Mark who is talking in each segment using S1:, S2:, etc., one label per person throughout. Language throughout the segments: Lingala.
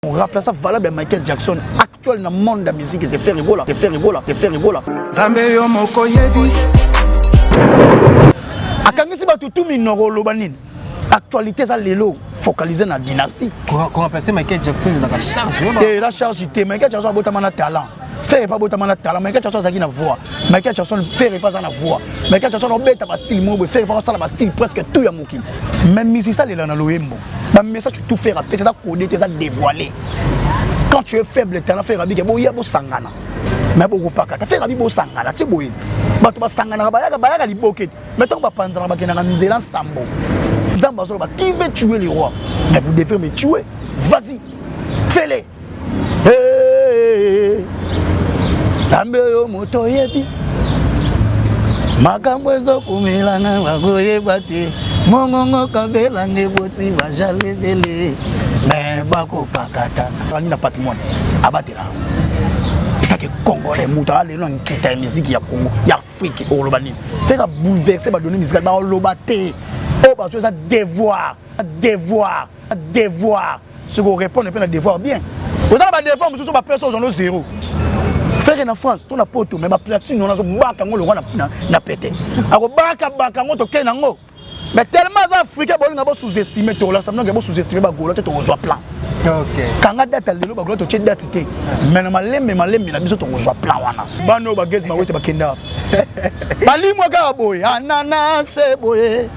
S1: On remplace ça valable à Michael Jackson. Actuel dans le monde de la musique, c'est faire rigoler, c'est faire rigoler, c'est faire rigoler.
S2: Zambeyo moko yebi.
S1: Akangisi ba tout minoro lobanin. Actualité ça lelo focalisé dans la dynastie.
S3: Quand remplacer Michael Jackson dans la charge.
S1: La charge était Michael Jackson a beaucoup de talent. Faire pas beaucoup de talent. Michael Jackson a une voix. Michael Jackson fait pas sa voix. Michael Jackson a bête pas style mot, faire pas ça la style presque tout ya moki. Même si ça les dans loembo. Mais ça tu tout faire après, c'est ça coder, c'est ça dévoiler. Quand tu es faible, tu as fait rabi que bon ya bo sangana. Mais beaucoup pas tu fait rabi bo sangana, tu boy. Ba to ba sangana ba li boket. Mais tant ba panza ba kena nzela sambo. Nzamba zo ba qui veut tuer les rois. Mais vous devez me tuer. Vas-y. Fais-le. Zambeyo moto yebi makambo ezokumela na bakoyeba te mongongo kabela ngeboti bajalebele me bakokakata ani na patrimoine abatela que congolais muta lelo nkita musique ya Congo ya Afrique olobani feka bouleverser ba donner musique ba olobate o ba ça devoir ce qu'on répond ne peut pas devoir bien vous avez pas devoir monsieur ba personne on zéro. Faire en France, tout na poto, mais ma platine on a zo baka ngo le roi na pété. Ako baka ngo to kenango. Mais tellement africain boli na bo sous-estimer to là, ça me ngo sous-estimer ba golo te to zo plan.
S3: OK.
S1: Kanga data lelo ba golo to che date te. Mais na malembe na biso to zo plan wana. Bano ba gezi ma wote ba kenda. Bali mo ga boy, anana se boy.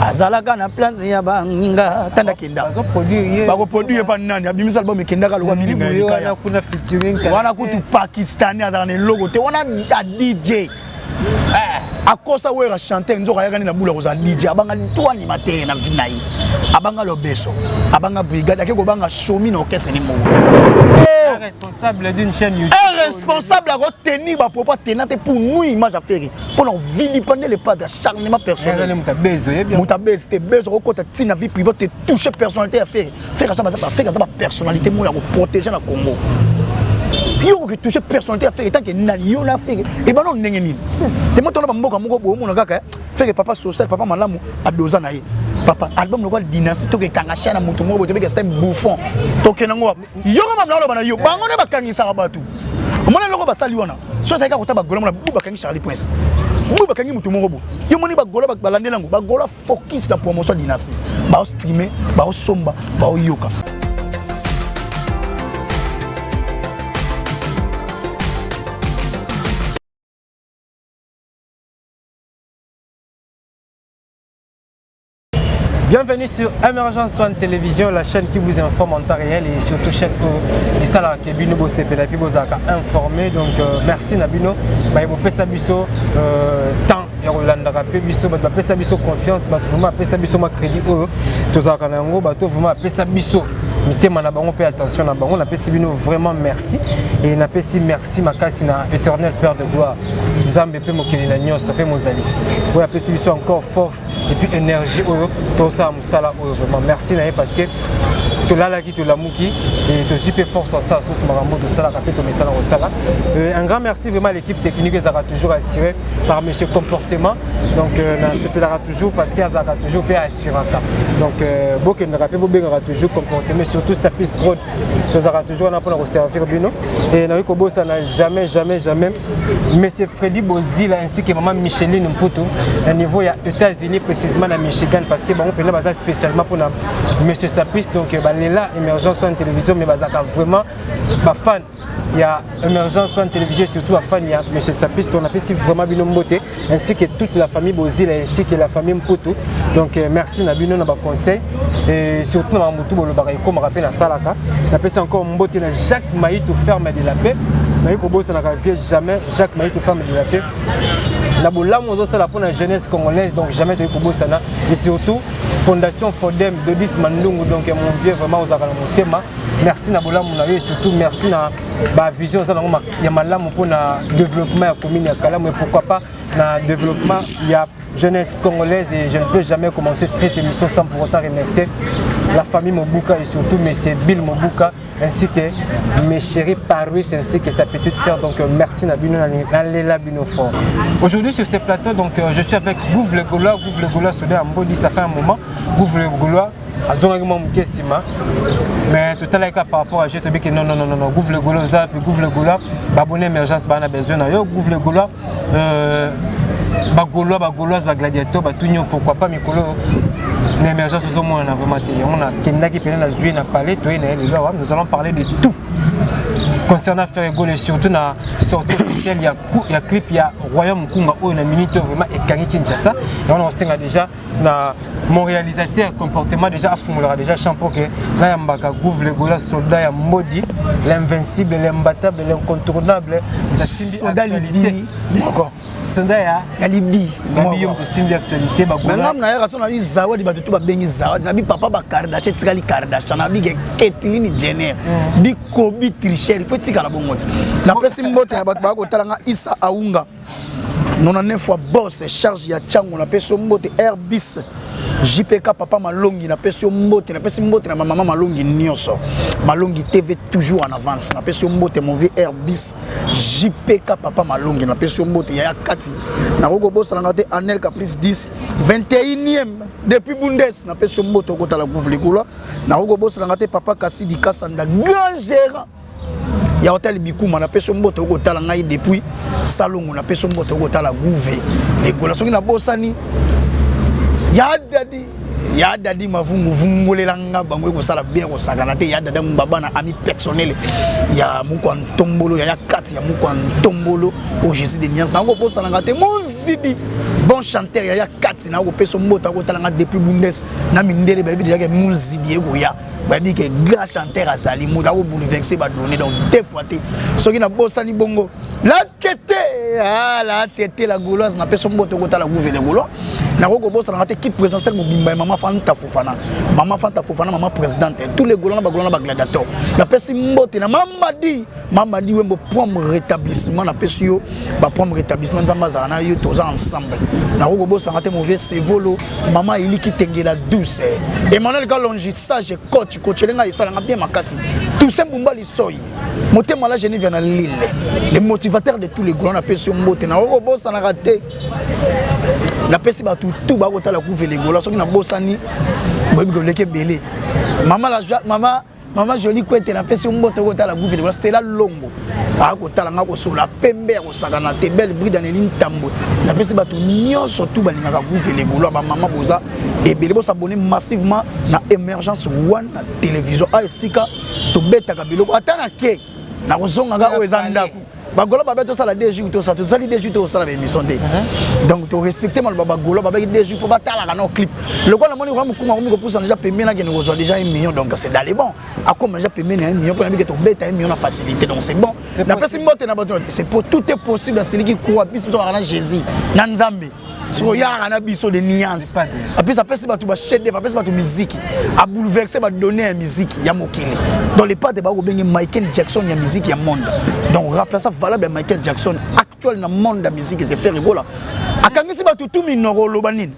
S1: Azalaka na place ya banginga tanda kenda bako produire pa nani abimisa album kenda ka lokwa milinga
S3: ya kuna featuring
S1: wana kutu pakistani azana logo te wana DJ akosa wera chanter nzoka yakani na bula ko za DJ abanga to animateur na vinai abanga lobeso abanga brigade akeko banga shomi na orchestre ni mo
S3: responsable d'une chaîne YouTube
S1: responsable à retenir ba pour pas tenir pour nous image à faire pour nous vilipender les pas d'acharnement personnel mutabezo c'était besoin au côté tina vie privée te toucher personnalité à faire ça ba personnalité moi pour protéger la Congo yo que toucher personnalité à faire tant que nani yo na faire et ba non ndengeni te moto na ba mboka moko bo mona kaka faire papa social papa malamu adoza na ye papa album le quoi dynastie to ke kanga chana mutu moko to be que c'est bouffon to kenango yo ma na lo bana yo bango na bakangisa ka batu mona loko basali wana so ça ka kota ba golo mona bu bakangi Charlie Prince bu bakangi mutu moko bo yo moni ba golo ba balandelango ba golo focus na promotion dynastie ba streamer ba somba ba yoka.
S3: Bienvenue sur Emergence One Télévision, la chaîne qui vous informe en temps réel et surtout chaîne où les salariés qui Bino Bossepé la Pibo Zaka informé. Donc merci Nabino, Baïbo Pesabiso temps Yorolanda Pesabiso, Pesabiso confiance, Batuma Pesabiso ma crédit tous à Kanango, Batuma Pesabiso. On fait attention à on a Pesibino vraiment merci et on a Pessi merci ma casse na éternel Père de gloire. Nzambe pe mokeli na nyonso pe mozalisi. On a Pesibino encore force et puis énergie tout ça musala vraiment merci na parce que to la qui to la muki et to super force ça sous marambo de sala capé to mesala au sala. Un grand merci vraiment à l'équipe technique qui a toujours assuré par monsieur comportement donc na sepela toujours parce qu'il a toujours bien assuré donc beaucoup de rappel beaucoup toujours comportement surtout sa piste prod nous aura toujours là pour nous servir bino et na ko ça n'a jamais monsieur Freddy Bozila ainsi que maman Micheline Mputu à niveau ya États-Unis précisément à Michigan parce que bon on peut spécialement pour monsieur Sapis donc là Emergence One Télévision mais bazaka vraiment ba fan il y a Emergence One Télévision surtout à fan il y a monsieur Sapis on a fait vraiment bino mbote ainsi que toute la famille Bozila ainsi que la famille Mputu donc merci na bino na ba conseil et surtout na Mputu bolobaka comme rappel na salaka na pesi encore mbote na Jacques Maïtou ferme de la paix na yiko bossa na vie jamais Jacques Maïtou ferme de la paix la bola mo ça la pour la jeunesse congolaise donc jamais de yiko bossa na et surtout Fondation Fodem de Dis Mandungu donc mon vieux vraiment aux arabes thème merci na bola mon et surtout merci na ba vision ça il y a malamu pour na développement ya commune ya Kalamu et pourquoi pas na développement il y a jeunesse congolaise et je ne peux jamais commencer cette émission sans pour autant remercier la famille Mobuka et surtout M. Bill Mobuka ainsi que mes chéris Paris ainsi que sa petite sœur donc merci Nabino Nalela Binofort. Aujourd'hui sur ce plateau donc je suis avec Gouv le Gaulois, Gouv le Gaulois Soudé Ambodi, ça fait un moment Gouv le Gaulois azonga mo mukesima mais total avec par rapport à je te dis que non Gouv le Golo ça puis Gouv le Golo ba bonne émergence ba na besoin na yo Gouv le Golo ba Gaulois ba gladiateur ba tout pourquoi pas mikolo l'émergence au moins on a vraiment on a kendaki pena na jouer na parler toi nous allons parler de tout concernant Ferrigol et surtout na sortie officielle il y a clip il y a Royaume Kunga où na minute vraiment et Kangi Kinshasa et on sait déjà na mon réalisateur comportement déjà affumulera déjà champion que là yambaka Gouv le Golo soldat ya Modi l'invincible l'imbattable l'incontournable la simbi actualité
S1: encore
S3: soldat ya Libi yo ko simbi actualité ba Golo
S1: maintenant na yaka sona izawadi ba tutu ba bengi zawadi na bi papa ba Kardashian tikali Kardashian na bi Caitlyn Jenner bi Kobe tricher faut tika la bongo na pesi mbote na bato ba ko talanga Issa Aunga 99 fois boss charge ya Tchango na pesi mbote Airbus JPK papa Malongi na pesi mbote na maman Malongi nyonso Malongi TV toujours en avance na pesi mbote mon vieux Airbus JPK papa Malongi na pesi mbote ya kati na roko boss na ngate Anel Caprice 10 21e depuis Bundes na pesi mbote ko tala Gouv le Golo na roko boss na ngate papa Kassidi Kasanda grand gérant ya hotel Bikuma na peso mbote ko tala ngai depuis Salongo na peso mbote ko tala Gouv le Golo soki na bosani ya dadi mavungu vungolela nga bango ko sala bien ko sakana te ya dada mbaba na ami personnel ya muko ntombolo ya kati ya muko ntombolo au Jésus de Nias na ko posa nga te mozidi bon chanteur ya kati na ko peso mbote ko tala nga depuis Bundes na mindele ba bi déjà que mozidi ego ya ba bi que grand chanteur azali mu da ko bouleverser ba donner donc deux fois te soki na bosani bongo la tete la gauloise na peso mbote ko tala Gouv le Golo na ko bossa na équipe présidentielle mobimba maman Fanta Fofana maman présidente tous les Gaulois ba gladiateur na pesi mbote na mamadi wembo point rétablissement na pesi yo ba point rétablissement nzamba za na yo toza ensemble na ko bossa na te mauvais sevolo maman Eliki Tengela douce Emmanuel Kalonji sage coach lenga isala nga bien makasi tout ça mbumba lisoyi motema la Genève na Lille le motivateur de tous les Gaulois na pesi mbote na ko bossa na raté na pesi ba tout ba ko tala Gouv le Golo soki na bosani bobi ko leke belé maman jolie kwete na pesi mbote ko tala Gouv le Golo c'était la longo ba ko tala nga ko sola pembe ko sakana te belle bride na lintambo na pesi ba tout nyonso tout ba linga Gouv le Golo ba maman boza et belé bo s'abonner massivement na émergence one na télévision asika to beta ka biloko atana ke na kozonga ga o ezandaku Bagolo baba to sala DG to sa to sali DG to sala émission te donc to respecter mal baba Golo baba DG pour batala kana clip le quoi la moni ko mukuma ko poussa déjà paiement na gene ko déjà 1 million donc c'est dans les bons à comme déjà paiement 1 million pour que to beta 1 million na facilité donc c'est bon na pesi mbote na bato c'est pour tout est possible celui qui croit biso kana Jésus na Nzambe so ya na biso de nuance après ça pesi bato ba chef de pesi bato musique a bouleverser ba donner musique ya mokili dans les pas de ba ko bengi Michael Jackson ya musique ya monde donc remplacer valable à Michael Jackson actuel dans le monde de la musique c'est Ferrigol akangisi bato tout minoro lobanine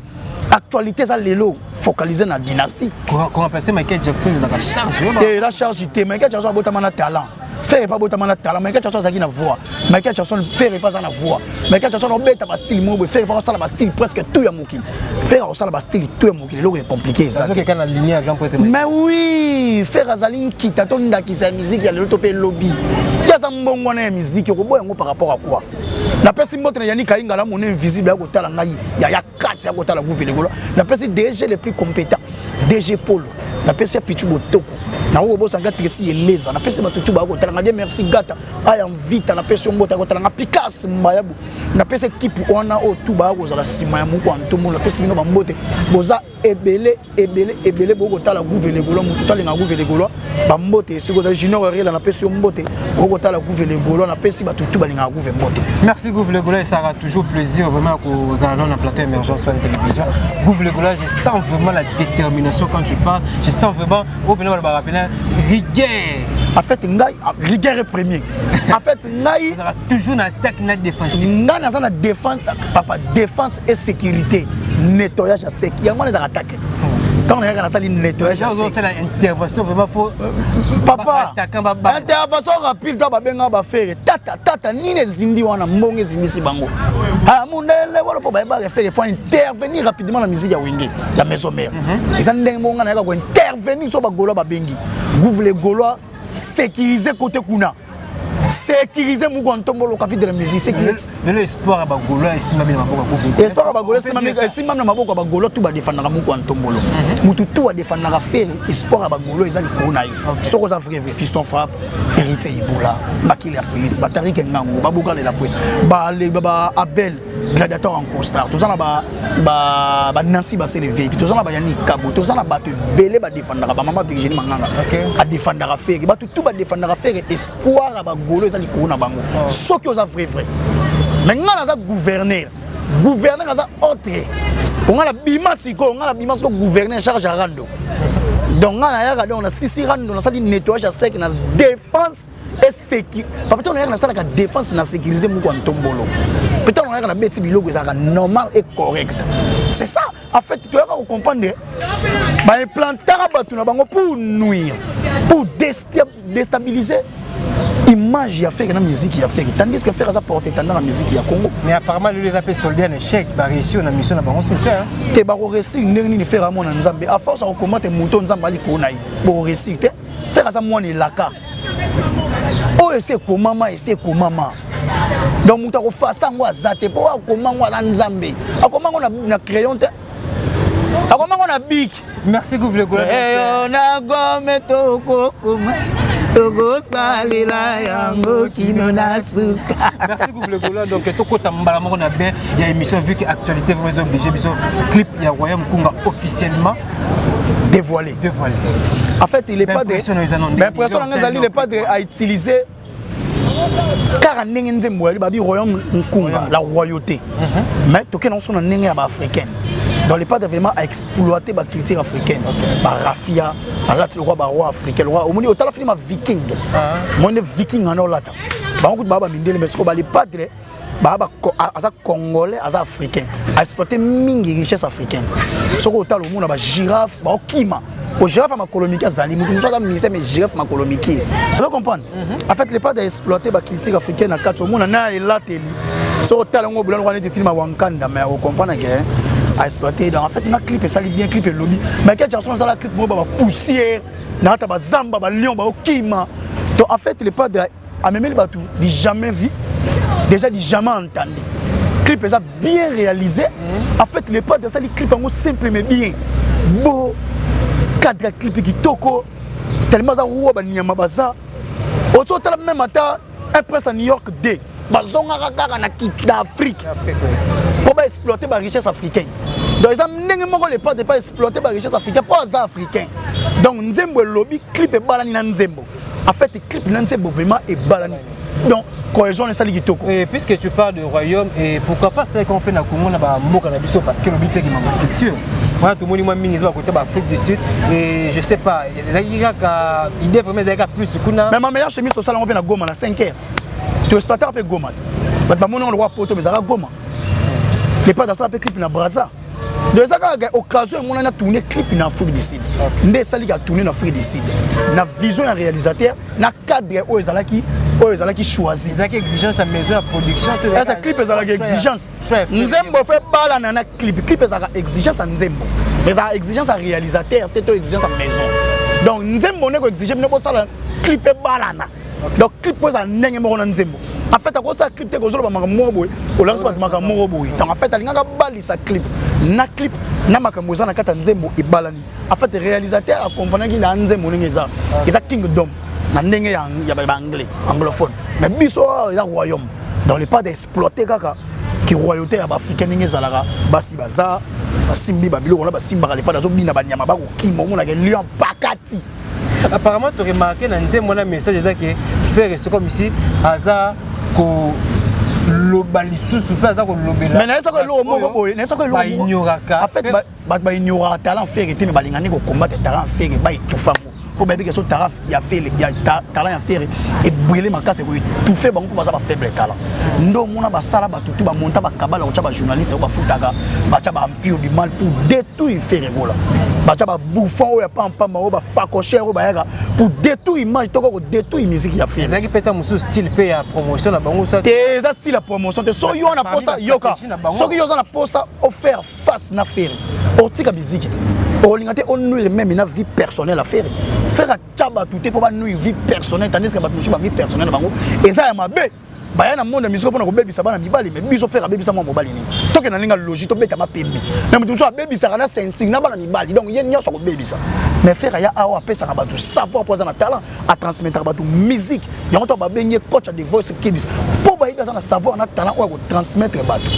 S1: actualité ça lelo focaliser na dynastie
S3: comment remplacer Michael Jackson dans la charge
S1: la charge te Michael Jackson a botamana talent faire pas botamana talent Michael Jackson zaki na voix Michael Jackson faire pas na voix Michael Jackson obeta ba style mo faire pas ça la style presque tout ya mokili faire ça la style tout ya mokili c'est compliqué ça
S3: quelqu'un a aligné avec Jean-Paul
S1: mais oui faire azali kita to ndaki sa musique ya lelo to pe lobby ya za mbongo na musique ko boyango par rapport à quoi na pesi mbote na yani kainga la mon invisible ya ko tala ngai ya kati ya ko tala Gouv le Golo na pesi DG le plus compétent DG Polo na pesi ya Pichu Botoko na ko bossa ngati kesi eleza na pesi batutu ba ko tala ngai merci gata aya mvita na pesi mbote ko tala ngai Picasso mbayabu na pesi équipe ona o tu ba ko za sima ya muko antomo na pesi bino ba mbote boza ebele bo ko tala Gouv le Golo mutu tala nga Gouv le Golo ba mbote siko da junior rela na pesi mbote ko tala Gouv le Golo na pesi batutu ba linga Gouv mbote.
S3: Merci Gouv le Golo et ça aura toujours plaisir vraiment aux annonces dans plateau émergence sur la télévision. Gouv le Golo, je sens vraiment la détermination quand tu parles, je sens vraiment au bénin de barapena rigueur.
S1: En fait rigueur est premier. En fait ngai
S3: ça va toujours une attaque na défensive.
S1: Ngai na défense papa défense et sécurité nettoyage à sec. Il y a moins d'attaque. tant on a ça nettoyage
S3: c'est l'intervention vraiment faut
S1: papa intervention rapide to ba benga ba faire tata ni ne zindi wana mbonge zindi si bango ah mundele wala po ba faire faut intervenir rapidement la musique ya wenge ya maison mère ils ndenge monga na ko intervenir so ba golo ba bengi gouvre les gaulois sécuriser côté kuna sécuriser Mugontombolo capitaine de la musique c'est
S3: mais l'espoir à Bagolo et si mamie maboko ko
S1: l'espoir à Bagolo c'est mamie si mamie maboko Bagolo tout va défendre Mugontombolo mutu tout va défendre la faire espoir à Bagolo ils allent corona soko za vrai fiston frappe héritier Ibola Bakili Artemis Batari Kengango Babuka de la presse ba Abel gladiateur en costard tout ça là ba Nancy ba s'élever puis tout ça là ba Yani Kabo tout ça là ba te belé ba défendre ba maman Virginie Manganga à défendre la faire ba tout va défendre la faire espoir à Bagolo ils allent corona bango ce qui osa vrai maintenant là ça gouverneur ça autre on a la bimasiko gouverneur charge à rando donc on a six rando on a ça nettoyage à sec na défense et sécurité peut-être on a ça la défense na sécuriser Mugontombolo peut-être on a na beti biloko ça normal et correct c'est ça en fait tu dois comprendre ba implanter batu na bango pour nuire pour déstabiliser image il a fait que la musique il a fait tandis que faire ça porter tendance la musique il y a Congo
S3: mais apparemment les appels soldats en échec ba réussir na mission na bango sur terre
S1: te ba réussir ndenge ni faire mon nzambe à force on commente mouton nzambe ali ko naï bo réussir te faire ça moi ni laka oh c'est comment donc mouton ko fa ça moi zate po comment moi nzambe comment on a crayon te comment on a bic
S3: merci Gouvle Gola
S1: on a gomme to comment Togo salila yango kino nasuka.
S3: Merci Gouvle Gola donc toko tambala moko na bien il y a émission vu que actualité vraiment obligé biso clip il y a Royaume Kunga officiellement
S1: dévoilé. En fait, il est pas de mais personne il est pas à utiliser car ndenge nzembo ya babi Royaume Kunga la royauté. Mais toke non son ndenge ya ba africaine. Dans les pas de vraiment à exploiter la culture africaine, par Rafia, le roi africain, le roi au moment où tu as fini ma viking, moi des vikings en Olata, beaucoup de baba mindele mais ce qu'on va les padres, baba congolais, africain, à exploiter mingi richesse africaine. Ce qu'on a le monde a girafe, ba okima. Pour girafe ma colombique zali, nous sommes ministère mais girafe ma colombique. Vous comprenez? En fait, les pas d'exploiter la culture africaine à quatre au monde na là teli. Ce qu'on a le monde on a des films à Wakanda mais vous comprenez que à exploiter donc en fait na clip ça bien clip et lobby mais quelle chanson ça la clip moi ba poussière na ta ba zamba ba lion ba okima donc en fait les pas de à même les bateau jamais vu déjà jamais entendu clip ça bien réalisé en fait les pas de ça les clips en simple mais bien beau cadre clip qui toko tellement ça roi ba nyama baza auto tala même ata un presse à New York D bazonga kaka na kit d'Afrique pour exploiter la richesse africaine. Donc ils ont les pas de pas exploiter la richesse africaine pour les africains. Donc Nzembo lobby clip et balani na Nzembo. En fait clip na Nzembo vraiment et balani. Donc cohésion est ça qui toko.
S3: Et puisque tu parles de royaume et pourquoi pas c'est qu'on peut na Congo na ba mboka na biso parce que lobby pe qui ma culture. Moi tout le monde moi ministre à côté de l'Afrique du Sud et je sais pas c'est ça qui a idée vraiment d'ailleurs plus kuna.
S1: Mais ma meilleure chemise au salon on peut na Goma na 5h. Tu exploiter un peu Goma. Mais ba mon on le roi poto mais ça Goma. Les pas dans ça clip na Brazza. De ça occasion on a tourné clip na Afrique du Sud. Ndé sali a tourné na Afrique du Sud. Na vision un réalisateur, na cadre o ezalaki choisi.
S3: Ezaki exigence à maison à production
S1: tout. Ça clip ezalaki exigence. Nzembo fait bala na clip ezalaki exigence à Nzembo. Mais ça exigence à réalisateur, peut-être exigence à maison. Donc Nzembo ne ko exiger ne ko sala clip bala na. Donc clip pose à ndenge moko na Nzembo. En fait à cause ça clip te ko zolo ba makambo boy. O lancer ba makambo boy. Donc en fait alingaka bali sa clip. Na clip na makambo za na kata Nzembo e balani. En fait réalisateur accompagné qui na Nzembo ngeza. Eza kingdom na ndenge ya ba anglais, anglophone. Mais biso ya royaume. Dans les pas d'exploiter kaka qui royauté ya ba africaine ngeza la basi baza basimbi babilo on a basimba les pas dazo bina ba nyama ba ko kimo mona ke lion pakati.
S3: Apparemment tu remarqué dans Nzembo na message eza que faire ce comme ici aza ko lobalisusu pe aza ko lobela
S1: mais na ça ko lo moko boy na ça ko lo
S3: ba ignoraka
S1: en fait ba ignoraka talent faire te me balingani ko combattre talent faire ba itufango pour ba que so talent ya faire ya talent ya faire et brûler ma casse ko tout fait bango ba ça ba faible talent ndo mona ba sala ba tutu ba monta ba kabala ko cha ba journaliste ko ba futaka ba cha ba empire du mal pour détruire faire gola bacha ba bouffon oyo pampa ba ba facochère oyo ba pour détruire image to ko détruire musique ya film
S3: ezaki peta musu style pe ya promotion na bango ça
S1: eza style la promotion te so yo na posa yoka so ki yo na posa offert face na faire otika musique olinga te on nuire même na vie personnelle à faire faire tchaba tout pour ba nuire vie personnelle tandis que ba musu ba vie personnelle bango eza ya mabe baya na monde musique pona ko bebisa bana mibali mais biso faire bebisa mo mobali ni to ke na linga logique to beta ma pembe mais mutu so bebisa kana senting na bana mibali donc yen nyoso ko bebisa mais faire ya awa pesa ka batu savoir poser na talent à transmettre batu musique yango to ba benye coach de voice kidis pour ba ibasa na savoir na talent ou ko transmettre batu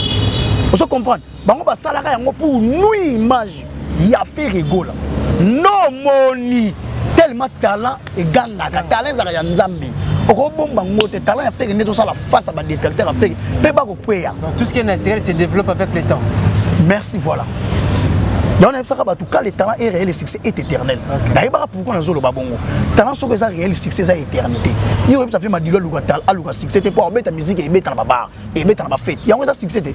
S1: vous comprendre bango ba salaka yango pour nuire image ya faire rigola non moni tellement talent et ganga talent za ya nzambi okobomba ngote talent ya faire neto ça la face à ba détecteur à faire pe ba ko kweya
S3: tout ce qui est naturel se développe avec le temps.
S1: Merci voilà. Donc on a ça en tout cas le talent est réel, le succès est éternel. D'ailleurs pourquoi on a zolo babongo. Talent so que ça réel, le succès ça éternité. Il ça fait ma dilo lugatal, aluga succès te pour mettre musique et mettre na baba et mettre na fête. Il y a ça succès te.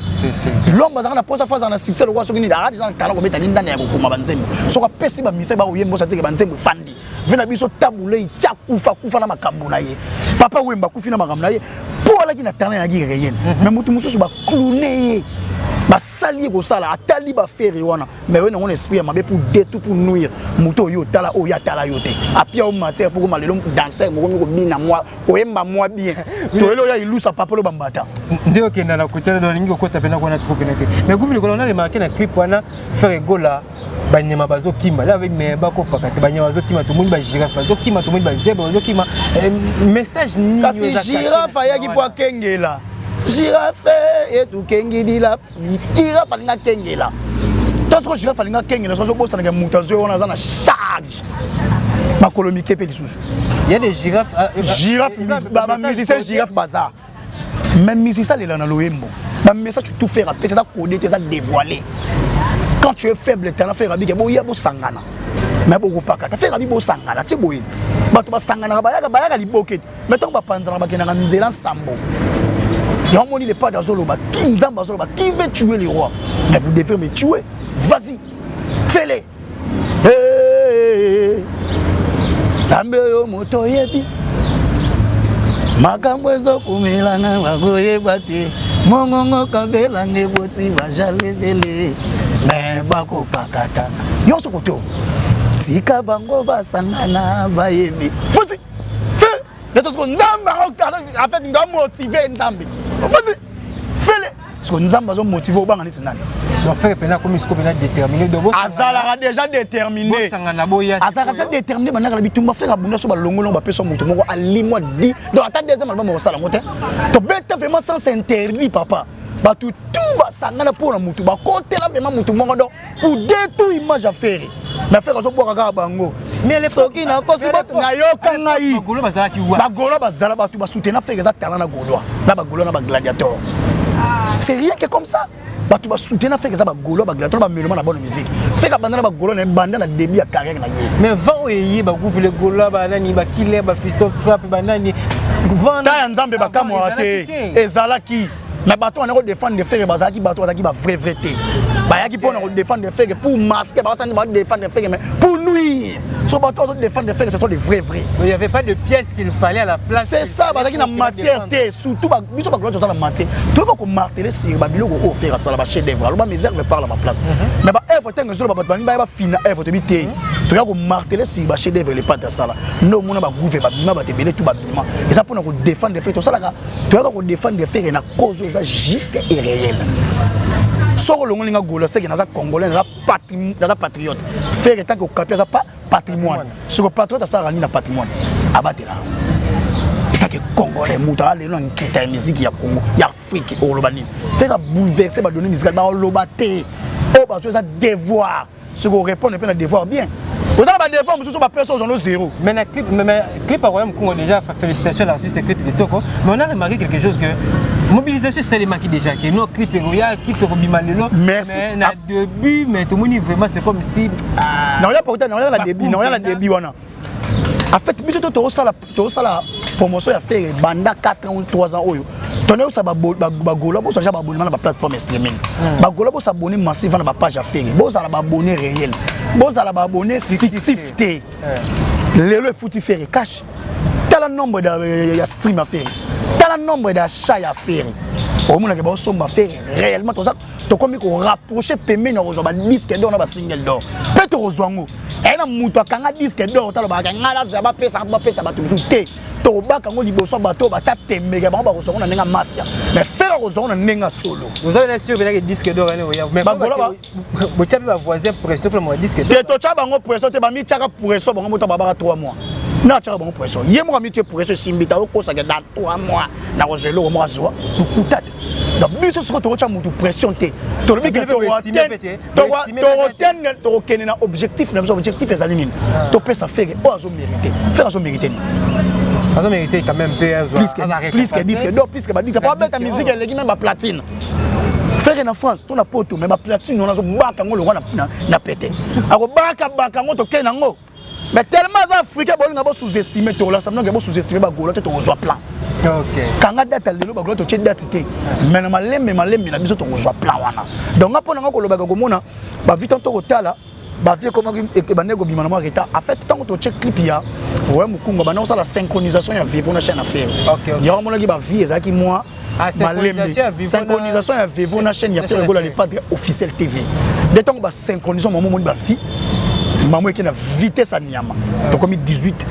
S1: L'homme bazana na posa face na succès le quoi so que ni da dans talent ko mettre ndani ya ko banzembo. So ka pesi ba mise ba oyembo sa te banzembo fandi. Vena biso tabule tia kufa na makambo na ye. Papa wemba kufi na makambo na ye. Pour la ki na talent ya réel. Mais mutu mususu ba clowner ba sali ko sala atali ba faire wana mais on a esprit mabe pour détruire pour nuire muto yo tala o ya tala yote apia o matière pour malelo danser mo ko bina moi oyemba moi bien to elo ya ilusa papa lo bambata
S3: ndio kenda na kutana na ningi ko tapena ko na trop connecté mais vous le colonel remarqué na clip wana faire gola banyama bazo kima là mais ba ko pakate banyama bazo kima to mundi ba girafe bazo kima to mundi ba zebra bazo kima message ni yo za
S1: girafe ya ki kwa kengela girafe et tout kengi la girafe alinga kengela to so girafe alinga kengela so bossa na mutazo on a na charge makolomike pe lisusu
S3: il y a des girafes
S1: ba musicien girafe bazar même musicien les na loembo ba message tu tout faire après ça coder ça dévoiler quand tu es faible talent faire abi ke bo ya bo sangana mais beaucoup pas ka faire abi bo sangana ti boye bato ba sangana ba ya liboke mais tant ba panzana ba kenanga nzela sambo. Il y a un monde, il n'est pas dans Zoloba. Qui veut tuer les rois? Mais vous devez me tuer. Vas-y. Fais-les. Tambeyo moto yebi. Makamwezo kumilanga wagoye bati. Mongongo kabela ngeboti bajalele. Mais bako pakata. Yoso koto. Tika bango basangana bayebi. Vas-y. Fais. Les autres nzamba en fait nga motiver nzambi. Vas-y, fais-le. Parce que nous avons motivé au banc en étant.
S3: Donc faire pena comme ce qu'on a déterminé.
S1: Azala déjà déterminé. Azala déjà déterminé. Maintenant la bitumba faire abunda sur balongo longo bapeso mutu moko alimo di. Donc attends deuxième album au salon moté. To bête vraiment sans s'interdire papa. Ba tout ba sangana pour la mutu ba côté là vraiment mutu moko donc pour détruire image à faire. Mais faire ça pour ka bango. Mais les soki na ko si bato na yoka ngai.
S3: Bagolo bazala ki wa.
S1: Bagolo bazala bato ba soutenir faire ça talent na golo. Na bagolo na ba gladiateur. C'est rien que comme ça. Bato ba soutenir faire ça ba golo ba gladiateur ba meloma na bonne musique. Fait ka banda ba golo na banda na début ya carrière na ye.
S3: Mais va oyeyi ba gouvule golo ba nani ba killer ba fisto frappe ba nani.
S1: Vanda ya nzambe ba kamorate. Ezalaki. Mais bato on a défendre de faire bazaki bato bazaki ba vrai té. Bayaki pour nous défendre de faire pour masquer bato on défendre de faire mais pour nuire. So bato on défendre de faire ce sont des vrais.
S3: Il n'y avait pas de pièces qu'il fallait à la place.
S1: C'est ça bazaki na matière té surtout ba biso ba gloire dans la matière. Tout ba ko marteler sur ba biloko ko faire ça la chef d'œuvre. Ba réserve par la place. Mais ba œuvre tant que zo ba bato ba fina œuvre te bité. Tu ko marteler sur ba chef d'œuvre les pas de ça là. Non mona ba gouver ba bima ba te belé tout ba bima. Et ça pour nous défendre de faire tout ça là. Tu ko défendre de faire na cause ça juste et réel. Soko longo linga golo c'est que na congolais na patriote. Faire tant que capter ça pas patrimoine. Ce que patriote ça rani na patrimoine. Abatela. Tant que congolais muta le non kita musique ya Congo, ya Afrique au lobani. Faire bouleverser ba donner musique ba lobaté. Oh ba ça devoir. Ce qu'on répond ne peut pas devoir bien. Vous avez pas devoir monsieur pas personne au zéro.
S3: Mais clip à Royaume Congo déjà félicitations à l'artiste clip de Toko. Mais on a remarqué quelque chose que mobilisation c'est les maquis déjà que nos clips royal clip robimalelo.
S1: Merci.
S3: Mais na début mais tout le monde vraiment c'est comme si
S1: non il y a pourtant non il y a la début non il y a la début wana. En fait biso to ça la promotion a fait banda 4 ans ou 3 ans oyo. Tonnerre ça bagolo bo ça abonné na ba plateforme streaming. Bagolo bo s'abonner massif na ba page à faire. Bo ça ba abonné réel. Bo ça ba abonné fictif. Le foutu faire cash. T'as le nombre de stream à faire. T'as le nombre d'achats à faire. Au moins que ba somba faire réellement tout ça. To comme ko rapprocher paiement na rejoindre disque d'or na ba single d'or. Peut rejoindre. Et na muto kanga disque d'or ta ba ngala za ba pesa ba tout té. To ba kango liboso ba to ba ta tembeka ba rejoindre na nenga mafia. Mais faire rejoindre na nenga solo.
S3: Vous avez sûr que disque d'or mais ba bo tchabi ba voisin pression pour mon disque d'or.
S1: To tcha bango pression te ba mi tchaka pression bango moto ba ba 3 mois. Na tchaka bango pression. Yemo mi tche pression simbita ko sa dans 3 mois na rejoindre mo azwa. Kutat. Donc, mais ce que tu as une pression, tu as un objectif, l'objectif est aligné. Tu peux faire mériter. Faire mériter.
S3: Faire mériter quand même
S1: plus que disque d'or, plus que ça. Pas mettre la musique, elle est même platine. Faire en France, tu n'as pas tout, mais la platine, on a un pété. Alors, mais tellement africain, on a sous-estimé, ça veut dire sous-estimé, tu as plan.
S3: Ok.
S1: Quand on a date le bagolo to tche date mais na malembe na biso to kozwa plan wana donc apona ngako lo bagako mona ba vite to kotala ba vie comment que banego bimana mo reta en fait tant to tche clip ya ouais mukunga bana osala synchronisation ya vivo na chaîne affaire ok ya mona ki ba vie ezaki moi synchronisation ya vivo na chaîne ya faire gola le padre officiel TV de temps ba synchronisation mo moni ba vie maman qui na vitesse à Niama. Donc comme 18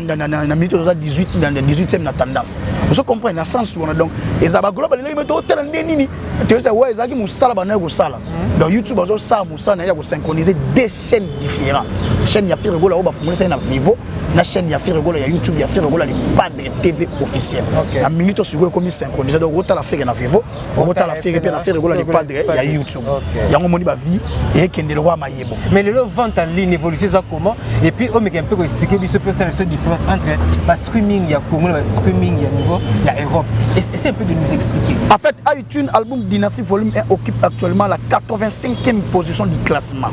S1: na minute 18 dans 18e na tendance. Vous comprenez na sens on donc et ça ba global les meto tel nini. Tu sais ouais ça qui musala bana ko sala. Dans YouTube on ça musala ya ko synchroniser deux chaînes différentes. Chaîne ya faire gola ba fumule ça na Vivo, na chaîne ya faire gola ya YouTube ya faire gola les Padre TV officiel. La minute sur comme synchroniser donc autant la faire na Vivo, autant la faire puis na faire gola les Padre ya YouTube. Ya ngomoni ba vie et kende le roi mayebo.
S3: Mais le vente en ligne évoluer ça comment et puis on me un peu expliquer bi ce peut faire la différence entre le streaming il y a Congo le streaming il y a niveau il y a Europe et un peu de nous expliquer.
S1: En fait iTunes album Dynasty volume 1 occupe actuellement la 85e position du classement.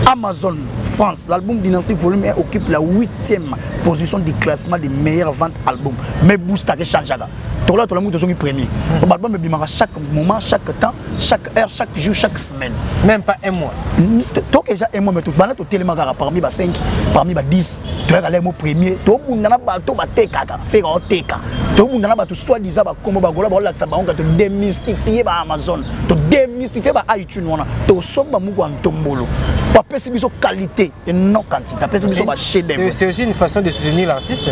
S1: Amazon France, l'album Dynasty volume 1 occupe la 8e position du classement des meilleures ventes albums. Mais boost à changer là. Tout là, tout le monde est premier. L'album est bien chaque moment, chaque temps, chaque heure, chaque jour, chaque semaine.
S3: Même pas un mois.
S1: Toi déjà un mois, mais tout le monde est tellement parmi les 5, parmi les 10. Tu es allé au premier. Tout le monde a fait faire un TK. Tout le monde a fait soi-disant comme tu démystifier Amazon, tu démystifier iTunes, tu sommes en tombolo. Pas c'est une qualité et non quantité.
S3: C'est aussi une façon de soutenir l'artiste.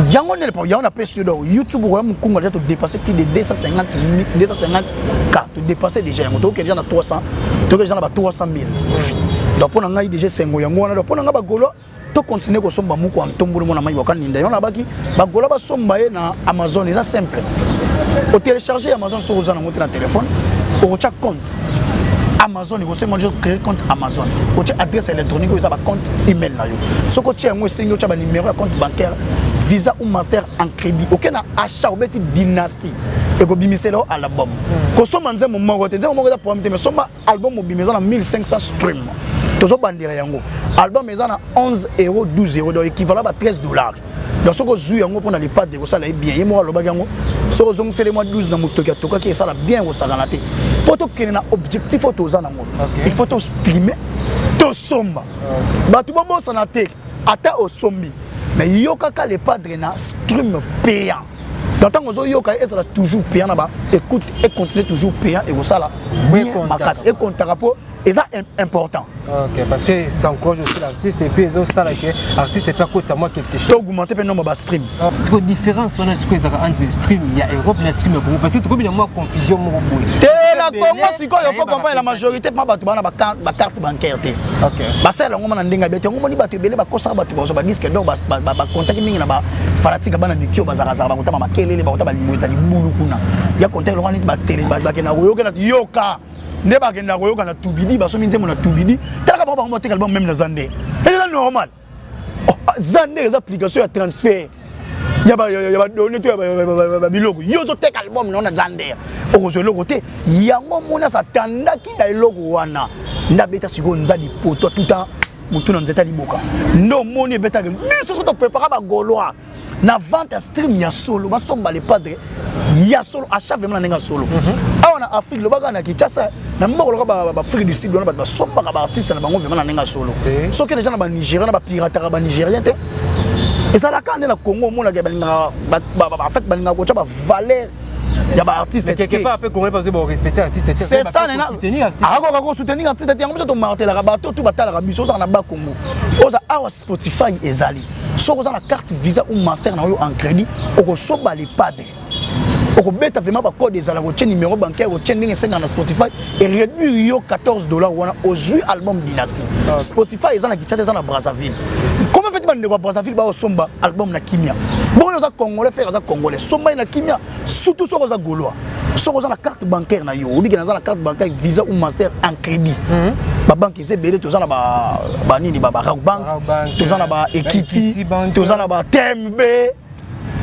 S1: Il y a un peu sur YouTube, tu as dépassé plus de 250 K. Tu dépasses déjà. Tu as déjà 300 000. Donc, pour nous, déjà 5 ans. Donc, pour nous, tu continues à somba muko en tombolo mona mai wakani nda yona baki bagola ba somba na Amazon c'est simple. Au télécharger Amazon sur vous en na téléphone, au chaque compte Amazon, il faut créer compte Amazon. Vous avez adresse électronique, vous avez un compte email. Ce que tu as un numéro de compte bancaire, Visa ou Master en crédit. Vous avez un achat, vous avez une dynastie. Et vous avez un album. Quand vous avez un album, vous avez un album qui est 1500 streams. Vous avez un album qui est 11 €, 12 €, donc équivalent à 13 $. Donc, ce que vous avez pour les pattes de vous, ça bien. Et moi, ce que vous avez le 12 dans votre qui ça bien au Saganate. Pour que un objectif, il faut te streamer, te somba. Tu vas bosser na tech, ata au sombi. Mais yoka les padres na stream payant. Dans tant que yoka est toujours payant là-bas, écoute et continue toujours payant et vous ça là. Et compte rapport. Et ça c'est important.
S3: Ok, parce que ça encourage aussi l'artiste et puis les autres ça là que l'artiste est pas côté à moi quelque chose.
S1: Augmenter le nombre de stream.
S3: Parce que différence on a ce que entre stream il y a Europe et stream Congo parce que tout comme il y a moins confusion mon boy.
S1: La Congo si quoi il faut comprendre la majorité pas ba carte bancaire té. OK. Ba ça là on na ndenga bete on moni ba te belé ba kosa ba te ba disque donc ba contact mingi na ba fanatique ba na mikio ba zaka ba kotama makelele ba kotama limweta libulu kuna. Ya contact lo ngani ba télé ba kena yoka. Ne ba kenda koyoka na tubidi ba so minzemo na tubidi talaka ba ba album même na Zandé et c'est normal Zandé les applications ya transfert ya ba donner to ba biloko yo zo tek album na Zandé o zo loko te yango mona sa tandaki na eloko wana ndabeta siko nzali poto tout temps mutu na nzeta liboka no moni beta biso so to préparer ba goloa na vente stream ya solo ba somba les padres ya solo achat vraiment na solo awa na Afrique le baga na Kinshasa na mboko loka ba Afrique du Sud ba somba ba artiste na bango vraiment na solo so que les gens na ba Nigeria na ba pirate ba Nigérien te et ça la quand na Congo mona ke ba en fait ba nga ko cha ba valeur ya ba artiste
S3: quelque part après Congo parce que bon respecter artiste
S1: c'est ça na soutenir artiste ako soutenir artiste yango to martela ba to batala biso ça na ba Congo oza awa Spotify ezali so ko za na carte Visa ou Master na yo en crédit oko so ba les padres oko beta vraiment ba code ezala ko tien numéro bancaire ko tien ndenge senga na Spotify et réduire yo $14 wana aujourd'hui album Dynasty Spotify ezana Kinshasa ezana Brazzaville comment fait ba ndeko Brazzaville ba somba album na Kimia bon yo za congolais faire za congolais somba na Kimia surtout so ko za gaulois so ko za na carte bancaire na yo obi ke na za na carte bancaire Visa ou Master en crédit ba banque eze belé to za na ba nini ba Rock Bank to za na ba Equity to za na ba TMB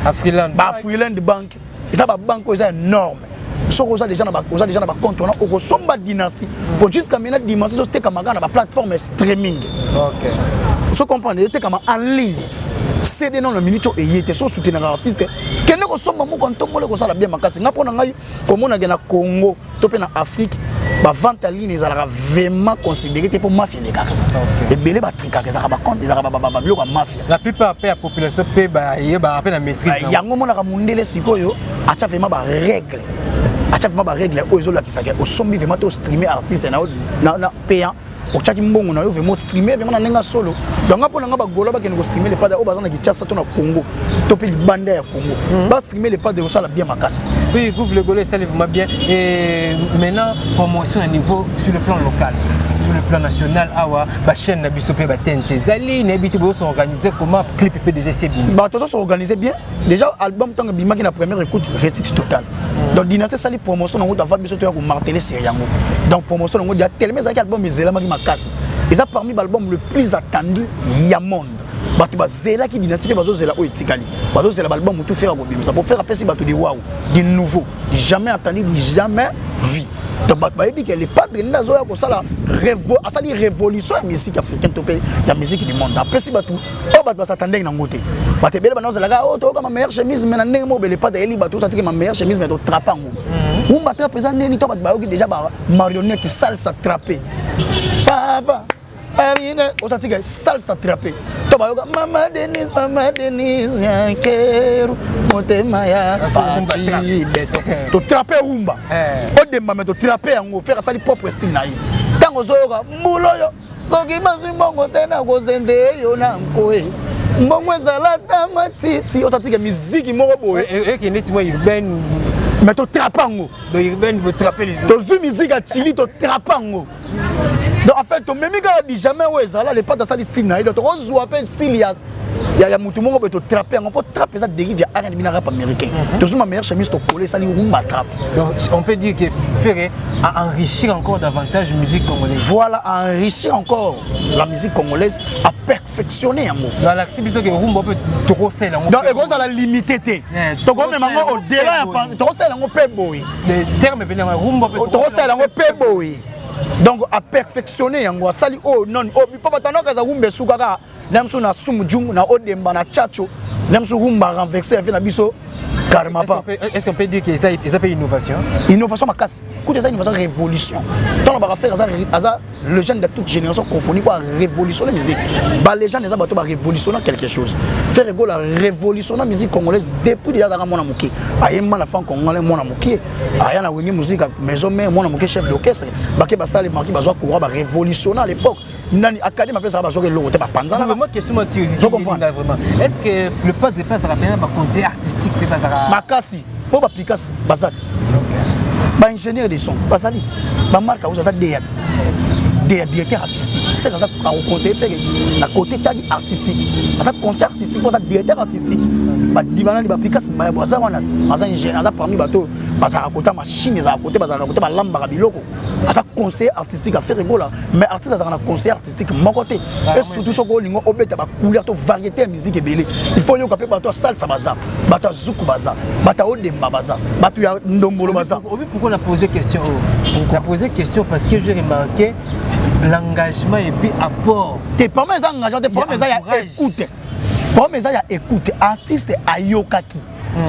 S3: Afriland
S1: Bank ça va banque c'est énorme so ko déjà na ba compte on a somba Dynasty pour jusqu'à maintenant dimension c'était comme na ba plateforme streaming
S3: OK
S1: so comprendre c'était comme en ligne CD non le minute et yete so soutenir artiste kende ko somba mo kon tombole ko sala bien makasi ngapo na ngai comme on a na Congo to pe na Afrique ba vente en ligne ezalaka vraiment considéré pour mafia les gars et belé ba trika ezalaka ba compte ezalaka ba biloko mafia
S3: la plupart pe la population pe ba yeba pe na maîtrise
S1: yango mona ka mundele sikoyo acha vraiment ba règle acha vraiment ba règle ozo la kisaka o sombi vraiment to streamer artiste na payant o chaki mbongo na yo vraiment streamer vraiment na nenga solo donc ngapo na ngaba gola ba kene streamer les pas o bazana Kinshasa to na Congo to pe libanda ya Congo ba streamer les pas de ça la bien makasi
S3: oui couvre le golé ça vraiment bien et maintenant promotion à niveau sur le plan local sur le plan national awa ba chaîne na biso pe ba TNT zali na bitu bo s'organiser comment clip pe déjà c'est bien
S1: ba to s'organiser bien déjà album tant que bimaki na première écoute réussite totale donc Dynasty sali promotion na ngota va biso to ya ko marteler série yango donc promotion na ngota tellement ça album ezela maki makasi et ça parmi l'album le plus attendu ya monde bato bazela ki Dynasty pe bazo zela o etikali bazo zela album tout faire ko bimisa pour faire appeler bato de waouh du nouveau jamais attendu jamais vu donc baebi que les padres ndazo ya ko sala asali révolution ya musique africaine to pe ya musique du monde après si bato o bato s'attendait na ngote bato bele bana zela ga o to ka ma meilleure chemise mais na ndenge mo bele padre eli bato ça te ma meilleure chemise mais to trapango on ba traper ça neni to bato ba déjà ba marionnette salsa trapper papa amine o ça te ga salsa trapper to ba yoga mama Denise yankeru motema ya fati beto to trapper rumba o demba mais to trapper yango faire ça li propre style na yi tango zoyoka mbulo yo soki bazwi mbongo tena ko zende yo na nkoe mbongo ezala ta matiti o ça te ga musique moko boye
S3: et qui net moi urbaine
S1: mais to trapango
S3: de urbaine vous trapper les
S1: to zu musique a chili to trapango donc en fait to memi ga di jamais o ezala les pas dans ça style na yi to ko zo appelle style ya mutu mongo to trapper on peut trapper ça dérive ya R&B na rap américain to ma meilleure chemise to coller ça li rumba trap
S3: donc on peut dire que Ferré a enrichi encore davantage musique congolaise
S1: voilà enrichir encore la musique congolaise a perfectionné yango
S3: dans l'axe biso que rumba peut to ko sela
S1: donc et ça la limité to ko même ngo au delà to ko sela ngo pe boy
S3: les termes bien rumba peut
S1: to ko sela ngo pe boy donc à perfectionner yango sali oh non oh papa tanoka za rumbe sukaka namso na sumujungu na odemba na chacho namso rumba renverser fait na biso carrément pas
S3: est-ce qu'on peut dire que ça peut innovation
S1: makasi coup ça innovation révolution tant on va faire ça le jeune de toute génération confondue quoi révolutionner musique ba les gens les abato ba révolutionner quelque chose faire ego la révolution la musique congolaise depuis déjà dans mona muke ayema la fan congolais mona muke aya na wengi musique maison mais mona muke chef d'orchestre ba ke ba sale marqué ba zo courant ba révolutionner à l'époque nani académie après ça ba zo ke logo te ba panza
S3: vraiment question ma curiosité vraiment est-ce que le pas de passe rappeler ba conseiller artistique pe bazara
S1: makasi po ba application basati ba ingénieur de son basati ba marque ou ça des directeur artistique c'est comme ça qu'on conseille faire la côté tagi artistique ça concert artistique pour directeur artistique ba dibana ba application ba boza wana asa ingénieur asa parmi bateau basa côté machine za côté basa côté ba lamba biloko asa conseil artistique à faire rigola mais artiste ça na conseil artistique mon côté et surtout ce ko lingo obeta ba couleur to variété musique ebele il faut yo capé bateau salsa baza bateau zuku baza bateau demba baza bateau ya ndombolo baza
S3: pourquoi on a posé question on a posé question parce que j'ai remarqué l'engagement et puis apport
S1: t'es pas mes engagements t'es pas mes écoute Pour mes amis, écoute, artiste ayokaki.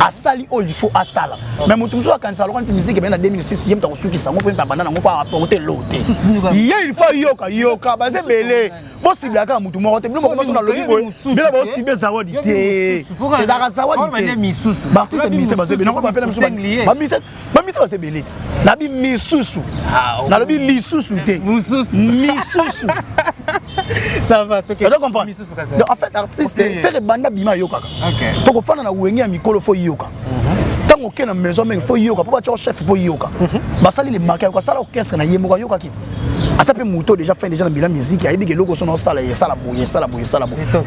S1: Asali oh il faut asala. Mais mon tout ça quand ça quand musique bien en 2006 il y a un qui s'en prend ta banane on pas apporter l'autre. Il faut yoka bah c'est belé. Possible à quand mutu mo te mo commence dans le libre. Bien ba aussi bien zawadi te. Les ara zawadi te. Artiste ministre ba c'est bien on va faire ba ministre ba c'est belé. Na bi misusu. Na lo bi lisusu te. Misusu.
S3: Ça va toi.
S1: Tu comprends? Donc en fait artiste faire banda bima yoka. OK. Donc fana na wengi ya mikolo fo yoka. Tant que na maison mais faut yoka pour pas chef pour yoka. Basali les marquer quoi ça orchestre na yemo yoka ki. Asa pe moto déjà fait déjà na musique ayebi ke loko sono sala et sala boye.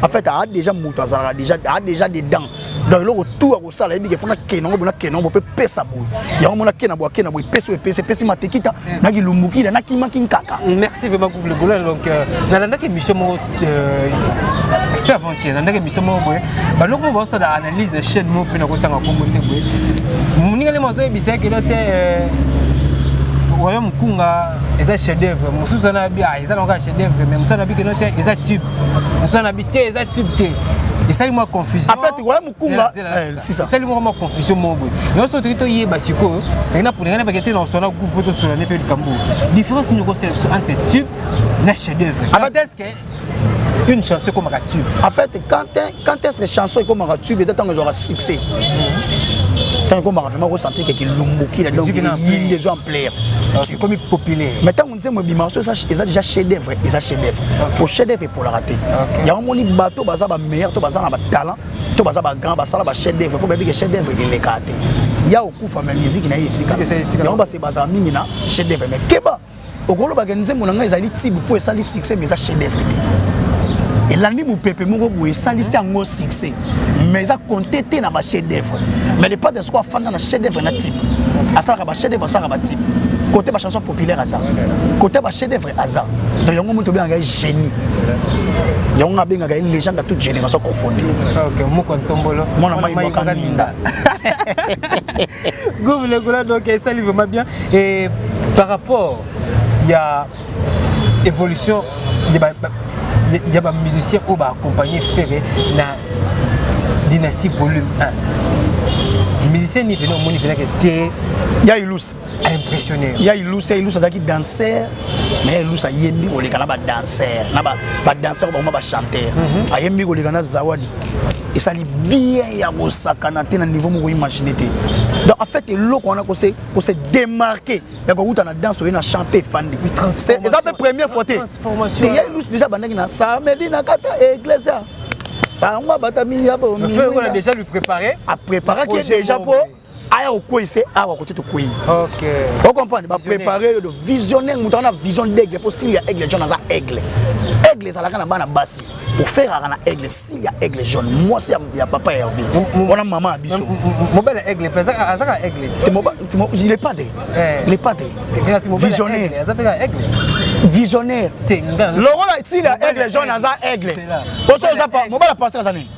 S1: En fait a déjà moto azala déjà dedans. Donc loko tout a sala ayebi ke fona kenon bo pe pesa boye. Ya mona kena boye pesi matekita na ki lumbuki na ki makinkaka.
S3: Merci vraiment pour le boulot donc na ndaka émission mo c'était avant-hier na ndaka émission mo boye. Ba loko mo ça analyse de chaîne mo pe na ko tanga ko monter boye. Muningale mo zo bisé que lote Royaume Kunga, ils ont chef-d'œuvre. Moussou na bi ils ont encore chef-d'œuvre mais moussou na bi que non ils ont tube. Moussou na bi ils ont tube. Et ça moi confusion.
S1: En fait Royaume Kunga c'est ça.
S3: Ça lui moi confusion mo boy. Nous sommes tout yé basiko. Et na pour ngana ba kete dans son groupe photo sur la nepe du Cambo. Différence nous entre tube et chef-d'œuvre. En fait est-ce que une chanson comme un tube.
S1: En fait quand est-ce que chanson comme un tube et tant que j'aurai succès. Tant qu'on m'a vraiment ressenti que l'umbuki la donc il les en plaire c'est comme populaire mais tant on sait moi bimarso ça ils ont déjà chef-d'œuvre pour chef-d'œuvre pour la rater il y a un moni bateau baza ba meilleur to baza na ba talent to baza ba grand basala ba chef-d'œuvre pour bien chef-d'œuvre il les caté il y a au coup fa musique na yetika il y a ba c'est baza mingi na chef-d'œuvre mais keba okolo ba kenze monanga ezali tibu pour ça les succès mais ça chef-d'œuvre et l'année mon pépé mon goût ça lycée en succès mais ça compté na ba chef d'œuvre mais les pas de square fan na chef d'œuvre na type à ça ba chef d'œuvre ça ba type côté ba chanson populaire à ça côté ba chef d'œuvre à ça donc yango moto bien un génie yango benga une légende à toute génération confondue.
S3: OK mo ko tombolo
S1: mon ami Makaninda
S3: gouverneur gola donc ça lui vraiment bien et par rapport il y a évolution il y a des musiciens qui ont accompagné Ferré dans Dynastie Volume 1. Les musiciens qui viennent au monde,
S1: il y a Ilous
S3: impressionné.
S1: Il y a Ilous qui danseur, mais Ilous a yembi ko lekana ba danseur, na ba danseur ba chanteur. A yembi ko lekana zawadi. Et ça li bien ya ko sakana te na niveau mo imaginer te. Donc en fait l'eau qu'on a pour se démarquer, ya ko uta na danse na chanter fandi. C'est la première fois te. Il y a Ilous déjà bandaki na ça medina kata église. Ça on va batami ya bo.
S3: On a déjà lui préparé.
S1: A préparer qui est déjà pour aya okwese awa côté to koi.
S3: OK.
S1: Vous comprenez ba préparer de visionnaire mutu na vision d'aigle pour s'il y a aigle jaune za aigle. Aigle ça la kana bana basi. Pour faire na aigle s'il y a aigle jaune. Moi c'est ya papa Hervé. On a maman abiso.
S3: Mon bel aigle ça azaka aigle.
S1: Il est pas de. Il est pas de. Visionnaire. Visionnaire. Le rôle s'il y a aigle jaune za aigle. Pour ça ça pas mon bel pasteur ça ni.